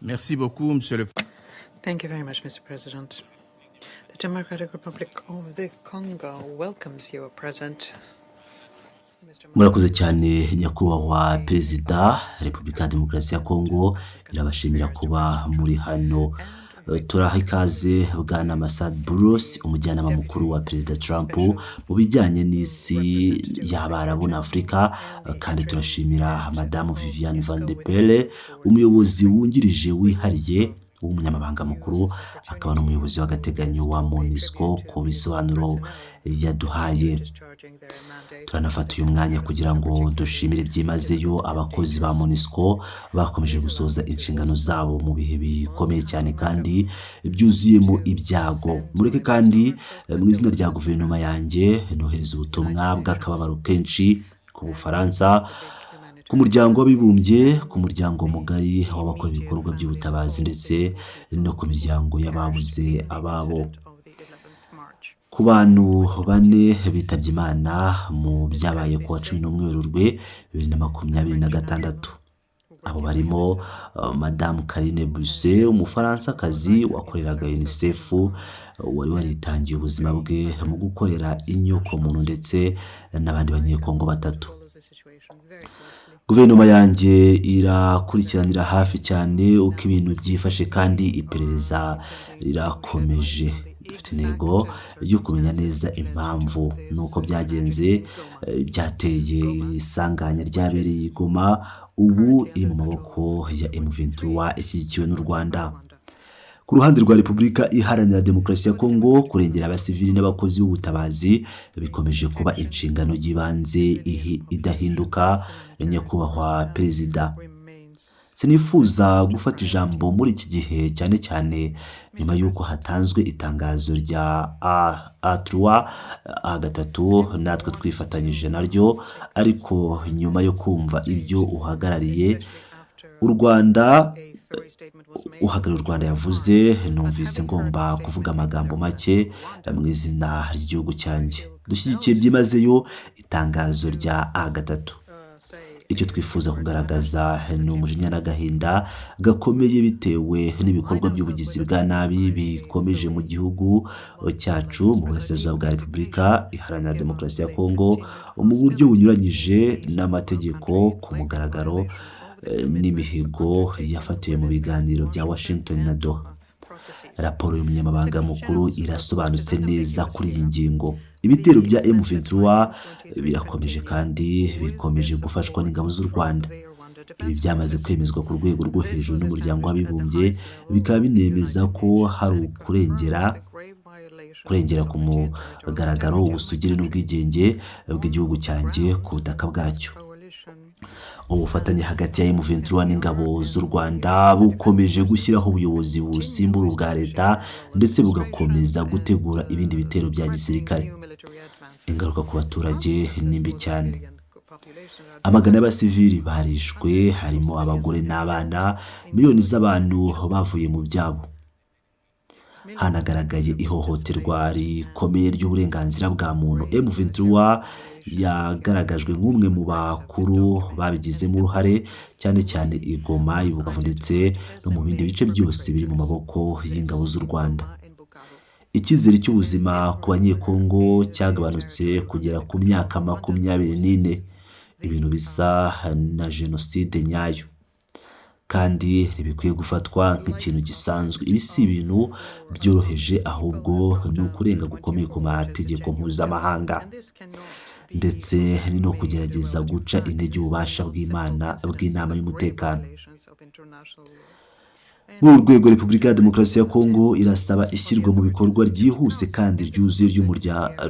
Merci beaucoup, Monsieur le Thank you very much, Mr. President. The Democratic Republic of the Congo welcomes you, President. murakoze cyane nyakubahwa perezida Repubulika ya Demokarasi ya Kongo irabashimira kuba muri hano. Turaha ikaze bwana Masad Bruce, umujyanama mukuru wa Perezida Trump mu bijyanye n'isi y'Abarabu na Afurika, kandi turashimira Madamu Viviane Van de Pele, umuyobozi wungirije wihariye w'umunyamabanga mukuru akaba n'umuyobozi w'agateganyo wa MONUSCO ku bisobanuro yaduhaye. Turanafata uyu mwanya kugira ngo dushimire byimazeyo abakozi ba MONUSCO bakomeje gusoza inshingano zabo mu bihe bikomeye cyane kandi byuzuyemo ibyago. Mureke kandi mu izina rya guverinoma yanjye nohereza ubutumwa bw'akababaro kenshi ku Bufaransa, ku muryango w'abibumbye, ku muryango mugari w'abakora ibikorwa by'ubutabazi ndetse no ku miryango y'ababuze ababo. Ku bantu bane bitabye Imana mu byabaye ku wa 11 Werurwe 2026. Abo barimo Madame Karine Buse, umufaransakazi wakoreraga UNICEF wari waritangiye ubuzima bwe mu gukorera inyoko muntu ndetse n'abandi banyekongo batatu. Guverinoma yanjye irakurikiranira hafi cyane uko ibintu byifashe kandi iperereza rirakomeje. Dufite intego yo kumenya neza impamvu nuko byagenze byateye isanganya ryabereye i Goma, ubu iri mu maboko ya M23 ishyigikiwe n'u Rwanda. Ku ruhande rwa Repubulika Iharanira Demokarasi ya Kongo, kurengera abasivili n'abakozi b'ubutabazi bikomeje kuba inshingano y'ibanze idahinduka. Nyakubahwa perezida, sinifuza gufata ijambo muri iki gihe cyane cyane nyuma y'uko hatanzwe itangazo rya A3 natwe twifatanyije naryo, ariko nyuma yo kumva ibyo uhagarariye u Rwanda yavuze, numvise ngomba kuvuga amagambo make mu izina ry'igihugu cyanjye. Dushyigikiye byimazeyo itangazo rya A3. Icyo twifuza kugaragaza ni umujinya n'agahinda gakomeye bitewe n'ibikorwa by'ubugizi bwa nabi bikomeje mu gihugu cyacu mu burasirazuba bwa Repubulika Iharanira Demokarasi ya Kongo mu buryo bunyuranyije n'amategeko, ku mugaragaro n'imihigo yafatiwe mu biganiro bya Washington na Doha. Raporo y'umunyamabanga mukuru irasobanutse neza kuri iyi ngingo. Ibitero bya M23 birakomeje kandi bikomeje gufashwa n'ingabo z'u Rwanda. Ibi byamaze kwemezwa ku rwego rwo hejuru n'umuryango w'abibumbye, bikaba binemeza ko hari kurengera ku mugaragaro ubusugire n'ubwigenge bw'igihugu cyanjye ku butaka bwacyo. Ubufatanye hagati ya M23 n'ingabo z'u Rwanda bukomeje gushyiraho ubuyobozi busimbura ubwa leta ndetse bugakomeza gutegura ibindi bitero bya gisirikare. Ingaruka ku baturage ni mbi cyane. Amagana y'abasivili barishwe, harimo abagore n'abana, miliyoni z'abantu bavuye mu byabo. Hanagaragaye ihohoterwa rikomeye ry'uburenganzira bwa muntu. M23 yagaragajwe nk'umwe mu bakuru babigizemo uruhare, cyane cyane i Goma, i Bukavu ndetse no mu bindi bice byose biri mu maboko y'ingabo z'u Rwanda. Icyizere cy'ubuzima ku banyekongo cyagabanutse kugera ku myaka 24, ibintu bisa na jenoside nyayo, kandi ntibikwiye gufatwa nk'ikintu gisanzwe. Ibi si ibintu byoroheje, ahubwo ni ukurenga gukomeye ku mategeko mpuzamahanga ndetse no kugerageza guca intege ububasha bw'inama y'umutekano. Mu rwego Repubulika ya Demokarasi ya Kongo irasaba ishyirwa mu bikorwa ryihuse kandi ryuzuye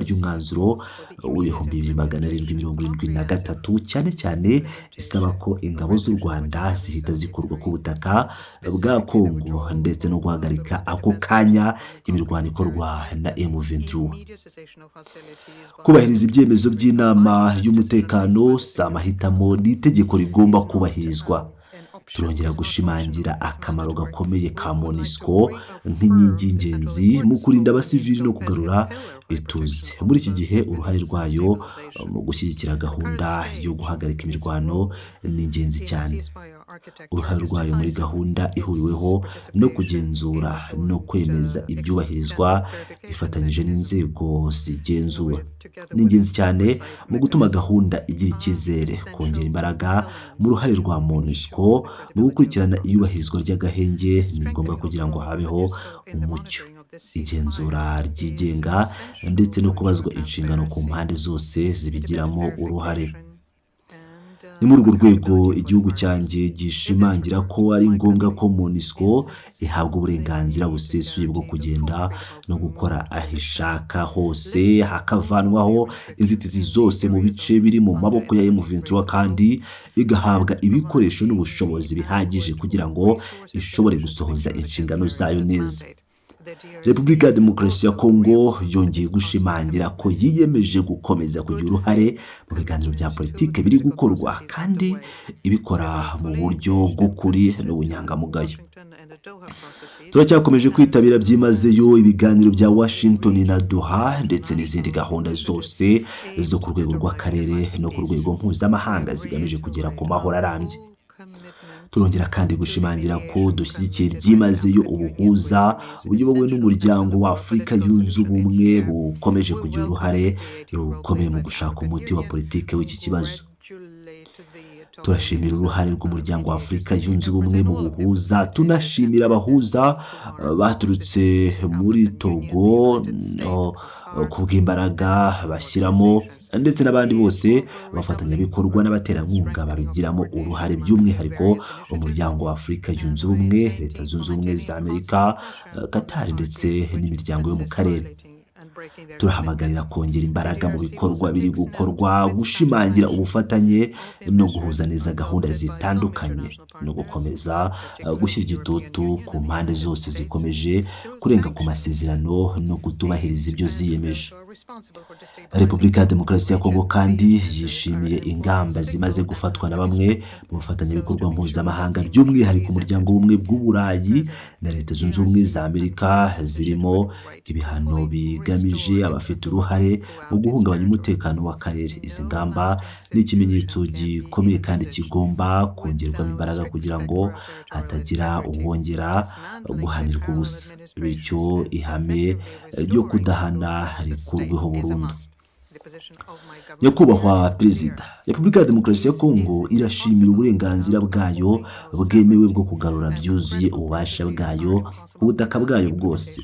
ry'umwanzuro w'1773, cyane cyane isaba ko ingabo z'u Rwanda zihita zikurwa ku butaka bwa Kongo ndetse no guhagarika ako kanya imirwano ikorwa na M23. Kubahiriza ibyemezo by'inama y'umutekano si amahitamo, ni itegeko rigomba kubahirizwa. Turongera gushimangira akamaro gakomeye ka MONUSCO nk'inkingi y'ingenzi mu kurinda abasivili no kugarura ituze. Muri iki gihe uruhare rwayo mu gushyigikira gahunda yo guhagarika imirwano ni ingenzi cyane. uruhare rwayo muri gahunda ihuriweho no kugenzura no kwemeza ibyubahirizwa ifatanyije n'inzego zigenzura. Ni ingenzi cyane mu gutuma gahunda igira icyizere, kongera imbaraga mu ruhare rwa MONUSCO mu gukurikirana iyubahirizwa ry'agahenge. Ni ngombwa kugira ngo habeho umucyo, igenzura ryigenga ndetse no kubazwa inshingano ku mpande zose zibigiramo uruhare. Ni muri urwo rwego igihugu cyanjye gishimangira ko ari ngombwa ko MONUSCO ihabwa uburenganzira busesuye bwo kugenda no gukora aho ishaka hose, hakavanwaho inzitizi zose mu bice biri mu maboko ya M23 kandi igahabwa ibikoresho n'ubushobozi bihagije kugira ngo ishobore gusohoza inshingano zayo neza. Repubulika ya Demokarasi ya Kongo yongeye gushimangira ko yiyemeje gukomeza kugira uruhare mu biganiro bya politike biri gukorwa kandi ibikora mu buryo bw'ukuri n'ubunyangamugayo. Turacyakomeje kwitabira byimazeyo ibiganiro bya Washington na Doha ndetse n'izindi gahunda zose zo ku rwego rw'akarere no ku rwego mpuzamahanga zigamije kugera ku mahoro arambye. Turongera kandi gushimangira ko dushyigikiye byimazeyo ubuhuza buyobowe n'umuryango wa Afurika yunze ubumwe bukomeje kugira uruhare rukomeye mu gushaka umuti wa politike w'iki kibazo. Turashimira uruhare rw'umuryango wa Afurika yunze ubumwe mu buhuza, tunashimira abahuza baturutse muri Togo kubw'imbaraga bashyiramo ndetse n'abandi bose bafatanyabikorwa n'abaterankunga babigiramo uruhare, by'umwihariko umuryango wa Afurika yunze ubumwe, Leta Zunze Ubumwe za Amerika, Qatar ndetse n'imiryango yo mu karere. Turahamagarira kongera imbaraga mu bikorwa biri gukorwa, gushimangira ubufatanye no guhuza neza gahunda zitandukanye no gukomeza gushyira igitutu ku mpande zose zikomeje kurenga ku masezerano no kutubahiriza ibyo ziyemeje. Repubulika ya Demokarasi ya Kongo kandi yishimiye ingamba zimaze gufatwa na bamwe mu bafatanyabikorwa mpuzamahanga, by'umwihariko umuryango w'ubumwe bw'Uburayi na Leta Zunze Ubumwe za Amerika, zirimo ibihano bigamije abafite uruhare mu guhungabanya umutekano w'akarere. Izi ngamba ni ikimenyetso gikomeye kandi kigomba kongerwamo imbaraga kugira ngo hatagira uwongera guhanirwa ubusa, bityo ihame ryo kudahana rikurweho burundu. Nyakubahwa Perezida, Repubulika ya Demokarasi ya Kongo irashimira uburenganzira bwayo bwemewe bwo kugarura byuzuye ububasha bwayo ku butaka bwayo bwose.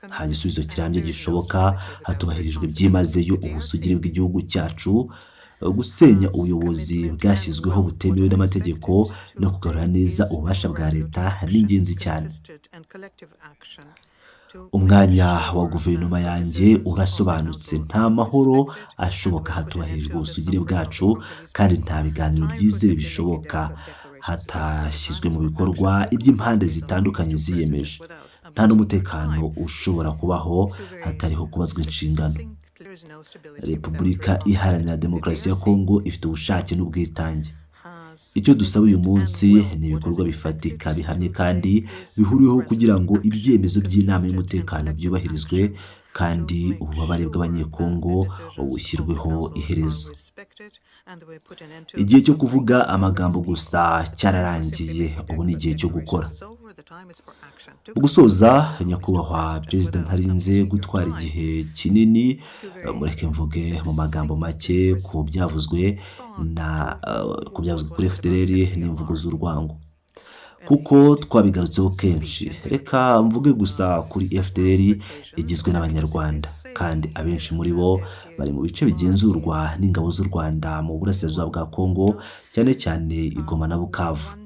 Nta gisubizo kirambye gishoboka hatubahirijwe byimazeyo ubusugire bw'igihugu cyacu. Gusenya ubuyobozi bwashyizweho butemewe n'amategeko no kugarura neza ububasha bwa leta ni ingenzi cyane. Umwanya wa guverinoma yanjye urasobanutse. Nta mahoro ashoboka hatubahirijwe ubusugire bwacu kandi nta biganiro byizewe bishoboka hatashyizwe mu bikorwa iby'impande zitandukanye ziyemeje. Nta n'umutekano ushobora kubaho hatariho kubazwa inshingano. Repubulika Iharanira Demokarasi ya Kongo ifite ubushake n'ubwitange. Icyo dusaba uyu munsi ni ibikorwa bifatika, bihamye kandi bihuriweho kugira ngo ibyemezo by'inama y'umutekano byubahirizwe kandi ububabare bw'abanyekongo bushyirweho iherezo. Igihe cyo kuvuga amagambo gusa cyararangiye, ubu ni igihe cyo gukora. Mu gusoza, Nyakubahwa Perezida, ntarinze gutwara igihe kinini, mureke mvuge mu magambo make ku byavuzwe kuri FDLR n'imvugo z'urwango, kuko twabigarutseho kenshi. Reka mvuge gusa kuri FDLR igizwe n'Abanyarwanda kandi abenshi muri bo bari mu bice bigenzurwa n'ingabo z'u Rwanda mu burasirazuba bwa Kongo, cyane cyane i Goma na Bukavu.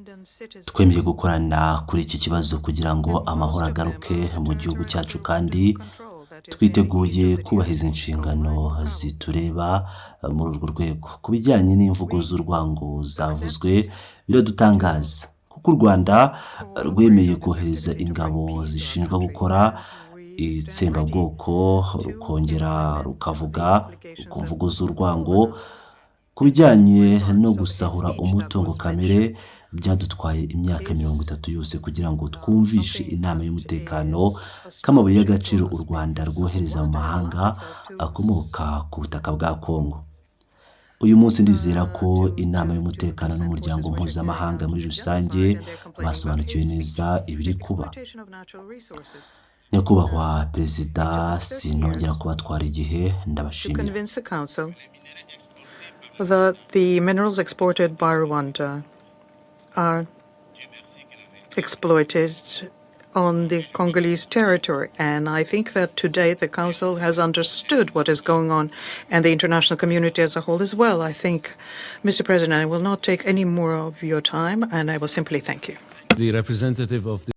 Twemeye gukorana kuri iki kibazo kugira ngo amahoro agaruke mu gihugu cyacu kandi twiteguye kubahiriza inshingano zitureba muri urwo rwego. Ku bijyanye n'imvugo z'urwango zavuzwe, biradutangaza kuko u Rwanda rwemeye kohereza ingabo zishinjwa gukora itsembabwoko, rukongera rukavuga ku mvugo z'urwango. Ku bijyanye no gusahura umutungo kamere, byadutwaye imyaka 30 yose kugira ngo twumvishe inama y'umutekano k'amabuye y'agaciro u Rwanda rwohereza mu mahanga akomoka ku butaka bwa Kongo. uyu munsi ndizera ko inama y'umutekano n'umuryango mpuzamahanga muri rusange basobanukiwe neza ibiri kuba. Nyakubahwa Perezida, sinongera kubatwara igihe, To ndabashimira. convince the Council that the minerals exported by Rwanda are exploited on the Congolese territory. And I think that today the Council has understood what is going on, and the international community as a whole as well. I think, Mr. President, I will not take any more of your time, and I will simply thank you. The representative of the